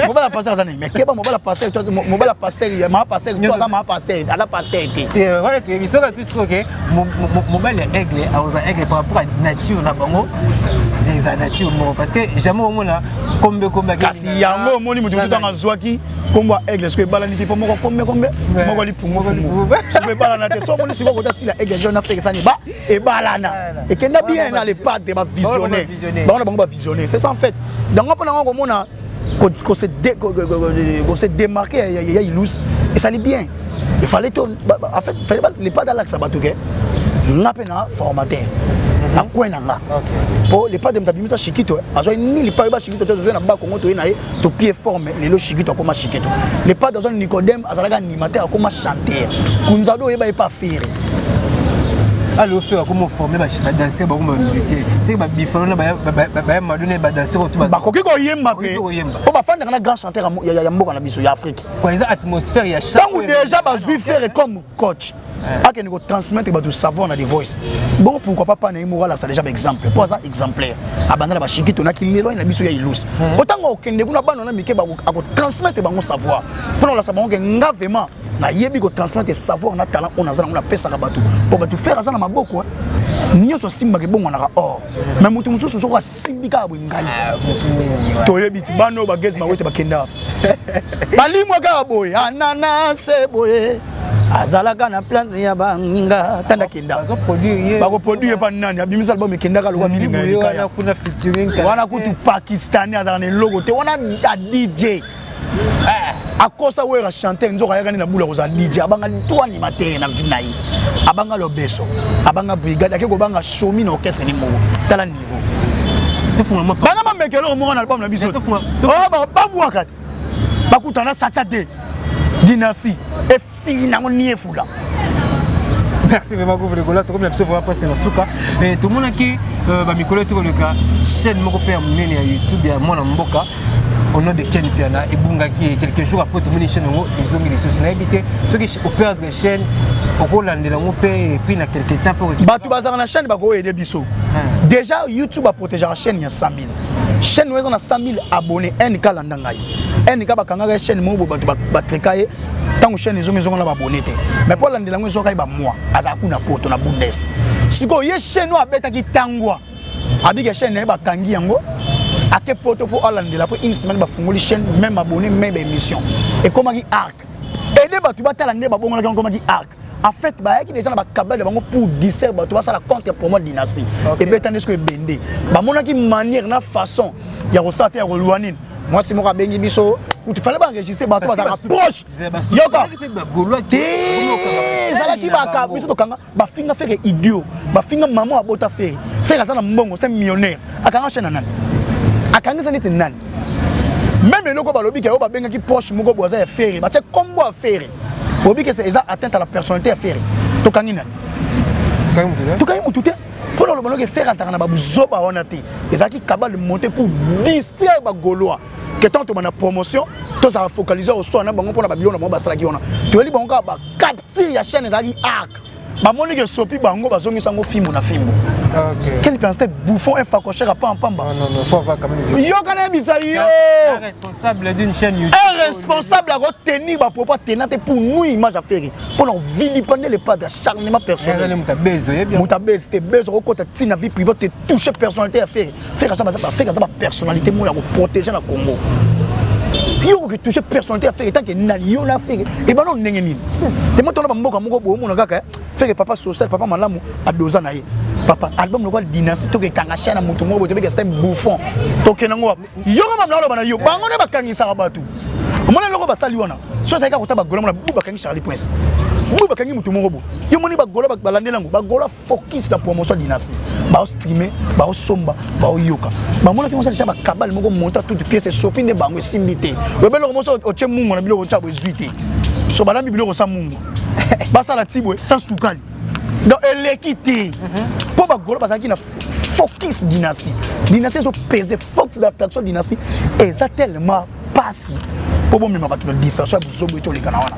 S1: Mobile passer ça mais keba mobile passer mobile passer il m'a passé toi ça m'a passé à la passer
S3: et voilà tu es ça tout ce que mobile aigle à aigle par rapport à nature na bango les nature parce que jamais au monde combien
S1: kasi yango moni mutu tout en zwaki komba aigle ce que balanité pour moi combien moi li pour moi je peux balana te so moni siko kota si la aigle jaune afrique ça ni ba et balana et kenda bien dans les pattes de ma visionnaire ba on a bango ba visionnaire c'est ça en fait donc on a qu'on se démarquer il y a Ilous et ça allait bien il fallait en fait il fallait les pas dans l'axe à batouke n'a pas formateur en coin là pour les pas de m'tabimisa chiquito azo ni les pas ba chiquito to na ba kongo to na to pied forme les lo chiquito comme chiquito les pas dans un Nicodème azalaga animateur comme chanteur kunzado e ba pas faire
S3: alors faire comment former ba danser ba comme musicien c'est ba bifano ba madone ba danser autour
S1: ba koki ko yemba pe o ba fanda na grand chanteur ya mboka na biso ya Afrique
S3: quoi ils atmosphère ya chaque
S1: tant déjà ba zui faire comme coach ake ne ko transmettre ba du savoir na des voice bon pourquoi pas na imo wala ça déjà exemple pour ça exemplaire abandana ba shiki tona ki lelo na biso ya ilus otanga okende kuna bana na mike ba ko transmettre bango savoir pour la savoir que nga vraiment na yebi ko transmettre savoir na talent on azana on pesa ka bato pour ba tu faire ça na maboko nyoso simba ke bongo na or mais mutu mususu so ko simbika bo ngai to yebi ti bano ba gezi ma wote ba kenda balimwa ka boy ananas boy azalaka na place ya banginga tanda kenda bako produire pa nani abimisa album kenda ka lokwa milinga
S3: wana kuna featuring
S1: wana kutu pakistani azana ne logo te wana a DJ akosa wera chanter nzoka yakani na bula ko za DJ abanga to animateur na vinai abanga lobeso abanga brigade akeko banga shomi na orchestre ni mo tala niveau
S3: tofuna
S1: banga ma mekelo mo na album na biso oh ba buaka bakutana Saturday dynastie et fini na ngoni efula.
S3: Merci vraiment pour le gola comme la personne presque na suka et tout le monde qui ba mikolo tout le cas chaîne moko pe munene ya YouTube ya mwana mboka au nom de Ken Piana et bunga qui quelques jours après tout le monde chaîne ngo ils ont mis les choses na habité ceux qui au perdre chaîne au Hollande ngo pe et puis na quelques temps pour
S1: batu bazana na chaîne bako aider biso déjà YouTube a protéger la chaîne ya 100 000 chaîne nous a 100 000 abonnés un kalanda ngai un ka bakanga chaîne mo batu ba trekaye tant chaîne ils ont na abonnés mais pour l'ande lango soka ba moi azaku na poto na bundes siko ye chaîne no abeta ki tangwa abika chaîne ba kangi yango ake poto pour l'ande la pour une semaine ba fungoli chaîne même abonné même émission et comment qui arc aider batu ba talande ba bongo na comment qui arc en fait ba yaki déjà na ba kabel bango pour 17 batu ba sala contre pour moi dynastie et betande ce que bende ba monaki manière na façon ya ressortir ya luanine moi c'est moi bengi biso il fallait pas enregistrer bato ba proche yoka zalaki ba ka biso to kanga ba finga feke idiot ba finga maman abota feke feke ça na mbongo c'est millionnaire akanga chaîne nani akanga ça niti nani même eloko ba lobi ke ba benga ki proche moko boza ya fere ba che kombo a fere obi que c'est atteinte à la personnalité à fere to kangi nani to kangi mutu te pour le moment que faire ça na ba buzoba wana te ezaki kabal monter pour distraire ba goloa que tant on a promotion tous ça focaliser au soin na bango pour na babilo na mo basala ki wana to eli bango ba capture ya chaîne ezaki arc ba moni que sopi bango bazongi sango film na film
S3: OK
S1: quel pensait bouffon un facocheur pas en pamba
S3: non faut avoir quand même
S1: yo kana bisa yo
S3: responsable d'une chaîne YouTube
S1: un responsable à retenir ba propos tenante pour nous image à faire pour nous vilipender les pas d'acharnement personnel mutabeze te bezo ko ta tina vie privée te toucher personnalité à faire ça ba faire ta personnalité mo ya ko protéger na Congo yo ko toucher personnalité à faire tant que nani yo na faire et ba non ndenge nini te mo tona ba mboka moko bo mo na kaka faire papa social papa malamu adoza na ye papa album le quoi dynastie to ke kanga chaîne mutu mo bo te be système bouffon to ke nango yo ko mamla lo bana yo bango ne bakangisa batu omona loko basali wana so ça ka kota ba gola mo na bu bakangi Charlie Prince bu bakangi mutu mo bo yo moni ba gola ba balandelango ba gola focus na promotion dynastie ba streamer ba somba ba yoka ba mona ki mo sa ba kabal mo ko monta toute pièce sopine bango simbité we belo mo so o che mungo na bilo ko cha bo zuité so ba na bilo ko sa mungo ba sala tibwe sans soukali donc l'équité pour ba gola ba ki na focus dynastie so peser force d'attraction dynastie et ça tellement passe pour bon même battre le distraction vous zobo to les kana wana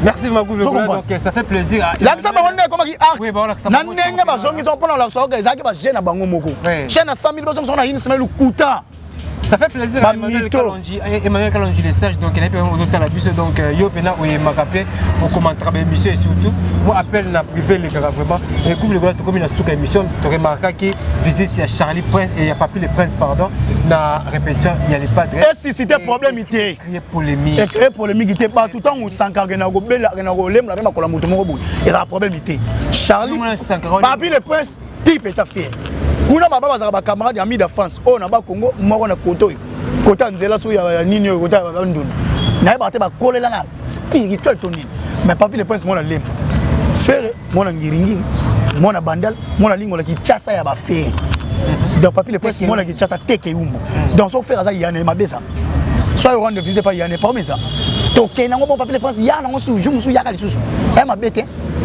S3: merci Magou donc ça fait plaisir
S1: la ça ba wonne comment qui arc na nenga ba zongi so pona la so ga ezaki ba jeune bango moko chaîne à 100 000 personnes sont na une semaine le coûta
S3: ça fait plaisir à Emmanuel Kalonji les sages donc il a pu aux la bus donc yo pena ou makapé on commentera l'émission et surtout moi appelle na privé les gars vraiment et couvre le gars comme une souka émission tu remarques que visite à Charlie Prince et il y a Papi le Prince pardon na répétition il y a les pas de
S1: et si c'était problème était créer polémique était pas tout temps où Sankara na go bela na go lem la même ko la moto mo bo il y a problème était Charlie Papi le Prince pipe ça fait kuna baba bazaka ba camarade ami de France oh na ba Congo moko na koto kota nzela so ya nini kota ba ndundu na ba te ba kolela na spirituel toni mais Papi le Prince mona lem faire mona ngiringi mona bandal mona lingo la kichasa ya ba faire donc Papi le Prince mona kichasa teke umbo donc so faire ça yana mabesa so yo rendre visite pas yana pas mais ça to kena ngo Papi le Prince yana ngo su jumu su yaka lisusu e mabete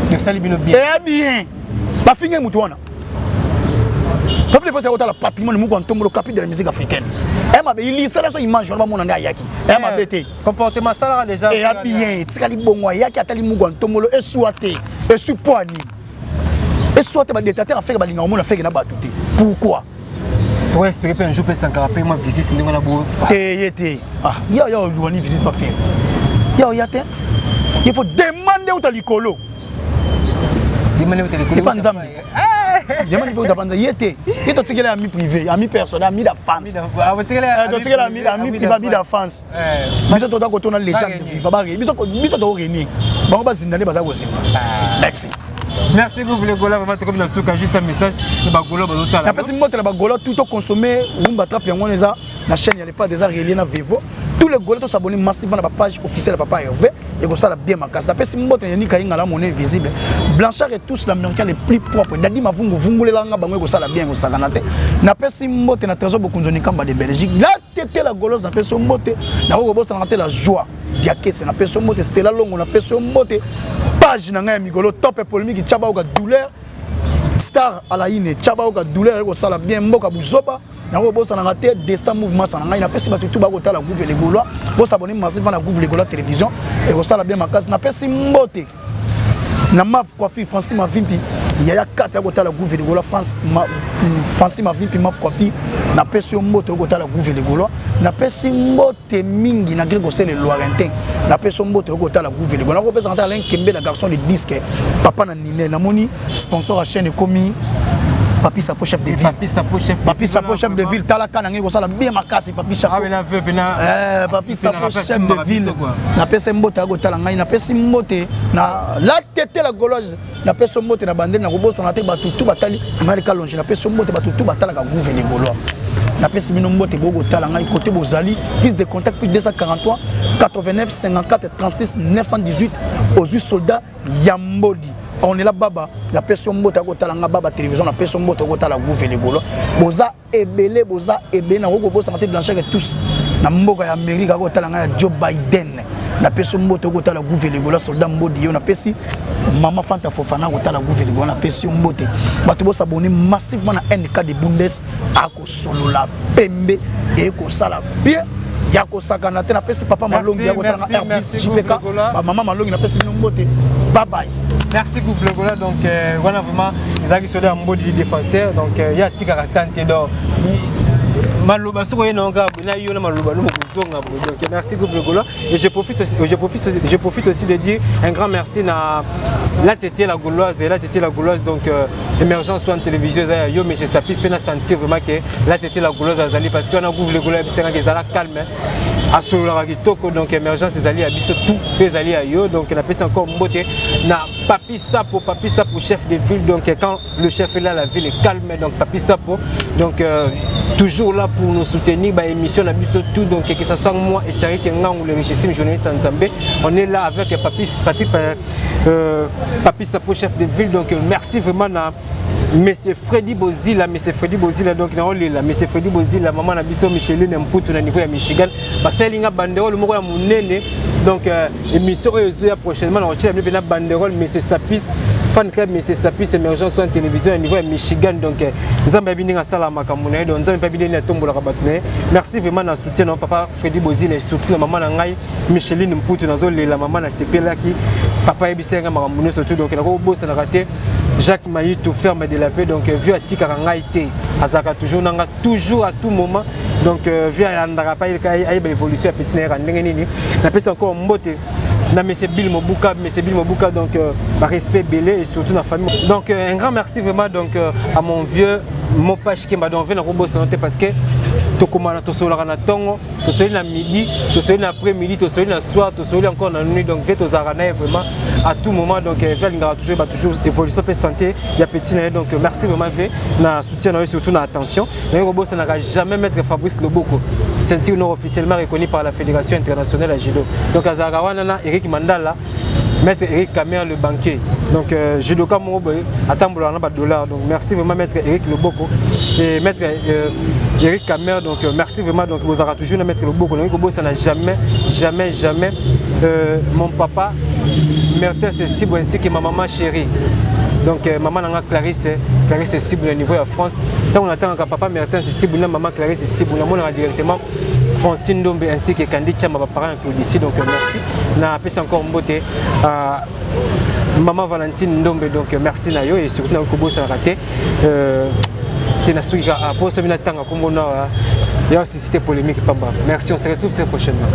S3: de salibino bien
S1: eh bien ba finge mutu wana peuple pense que le patrimoine moko ntombo le capital de la musique africaine il y a image on va ayaki
S3: comportement ça déjà
S1: et bien tikali bongo ayaki atali moko ntombo et souaté et suppoani et souaté ba détateur affaire ba linga on a fait na batouté pourquoi
S3: pour espérer un jour peut s'encarrer moi visite ndengona bo
S1: té ah ya luani visite pas faire ya té il faut demander au talikolo
S3: demander au talikolo
S1: pas nzambe demander au tapanza yete yeto tikela ami privé ami personnel ami d'enfance tikela ami privé ami d'enfance biso to ko tona légende viva ba biso to réunir bango ba zindane baza ko zinga merci.
S3: Merci beaucoup les Gola, vraiment comme dans ce juste un message de Bagolo Bazota.
S1: La personne montre la Bagolo tout au consommé, rumba trap yango neza na chaîne il y a pas déjà relié na Vivo. Tous les Gola to s'abonner massivement à la page officielle de Papa Hervé et que ça la bien ma casa. Personne montre yani kainga la monnaie visible. Blanchard est tous l'américain les plus propres. Dadi ma vungu le langa bango que ça la bien ko sakanate. Na personne montre na trésor beaucoup nzoni kamba de Belgique. La tête la golos na personne montre na ko bossa na la joie. Diakese na personne montre c'était la longue na personne montre page na ngai migolo top polémique tchaba oka douleur star à la ine tchaba oka douleur ko sala bien mboka buzoba na ko bossa na raté destin mouvement sana ngai na pesi batutu ba ko tala groupe les gaulois bossa abonner massif na groupe les gaulois télévision et ko sala bien makasi na pesi mbote na maf coiffure Francis Mavimpi yaya 4 ya ko tala groupe les gaulois Francis Mavimpi maf coiffure na pesi mbote ko tala groupe les gaulois na pesi mbote mingi na gré ko c'est le Loirentin na pesi mbote ko tala groupe les gaulois na ko pesi tala un kembe na garçon de disque papa na nine na moni sponsor à chaîne komi Papi Sapo chef de ville. Papi Sapo chef de ville. Talaka nangi ko sala bien makasi Papi Sapo. Papi Sapo chef de ville. Na pesa mbote ko tala ngai na pesa mbote na la tete la gauloise na pesa mbote na bandeli na ko bosa na te batutu batali America longe na pesa mbote batutu batala ka gouverner gaulois. Na pesa mino mbote boko tala ngai côté bozali prise de contact plus 243 89 54 36 918 aux soldats Yambodi. On est là baba la personne mbote ko tala nga baba télévision la personne mbote ko tala gouverner golo boza ebele na ko bosa na te Blanchard tous na mboka ya Amérique ko tala nga Joe Biden la personne mbote ko tala gouverner golo soldat mbodi yo na pesi maman Fanta Fofana ko tala gouverner golo na personne mbote bato bosa abonner massivement na NK de Bundes ako solo la pembe et ko sala bien ya ko sakana te na pesi papa Malongi ya ko tala RBC JPK maman Malongi na pesi mbote bye bye.
S3: Merci beaucoup le Gola donc voilà vraiment les amis sont en mode défenseur donc il y a tika tante donc maloba soko yenonga na yona maloba no mozonga donc merci beaucoup le Gola et je profite aussi de dire un grand merci na la tété la gauloise donc émergence soit en télévision yo mais ça puisse peine sentir vraiment que la tété la gauloise azali parce qu'on a couvre le Gola bisanga que ça calme à solo kitoko donc émergence ezali à biso tout ezali à yo donc on appelle encore mbote na Papi Sapo chef de ville donc quand le chef est là la ville est calme donc Papi Sapo donc toujours là pour nous soutenir bah émission la biso tout donc que ce soit moi et Tariq Ngang ou le richissime journaliste en Zambie on est là avec Papi Sapo chef de ville donc merci vraiment na Monsieur Freddy Bozila donc na olela Monsieur Freddy Bozila maman na biso Micheline Mputu na niveau ya Michigan parce que linga banderole moko ya munene donc émission ya prochainement on tient bien banderole Monsieur Sapis fan club Monsieur Sapis émergence en télévision à niveau ya Michigan donc nzamba bininga sala makamuna donc nzamba pa bideni atombola ka batne merci vraiment na soutien na papa Freddy Bozila et surtout na maman na ngai Micheline Mputu na zolela maman na sepela ki papa ebisenga makamuna surtout donc na ko bossa na raté Jacques Maïtou ferme de la paix donc vu à Tikaranga été azaka toujours à tout moment donc vu à Andarapa il y a évolution petit nera ndengeni na pesa encore mbote na monsieur Bill Mobuka donc respect belé et surtout la famille donc un grand merci vraiment donc à mon vieux Mopage qui m'a donné na robot santé parce que tokomana tosolaka na tongo tosoli na midi tosoli na après-midi tosoli na soir tosoli encore na nuit donc veto zarana vraiment à tout moment donc velinga toujours évolution pe santé ya petit na donc merci vraiment ve na soutien na surtout na attention na robot ça n'a jamais mettre Fabrice Loboko ceinture non officiellement reconnu par la Fédération internationale à judo donc azarawana na Eric Mandala Maître Eric Kamer le banquier donc judoka mo boy atambola na ba dollar donc merci vraiment Maître Eric Loboko et Maître Eric Kamer donc merci vraiment donc vous aurez toujours Maître Loboko donc ça n'a jamais mon papa Mertes Sibou ainsi que ma maman chérie Donc maman nanga Clarisse cible au niveau de France. Tant on attend que papa Mertin c'est cible, maman Clarisse c'est cible. On a directement Francine Ndombe ainsi que Candy Chamba parents ici. Donc merci. Na appelle encore mbote maman Valentine Ndombe, donc merci Nayo et surtout na Kobo ça raté. Tena suika pour ce minute tanga kombo na. Il y a aussi cité polémique. Merci, on se retrouve très prochainement.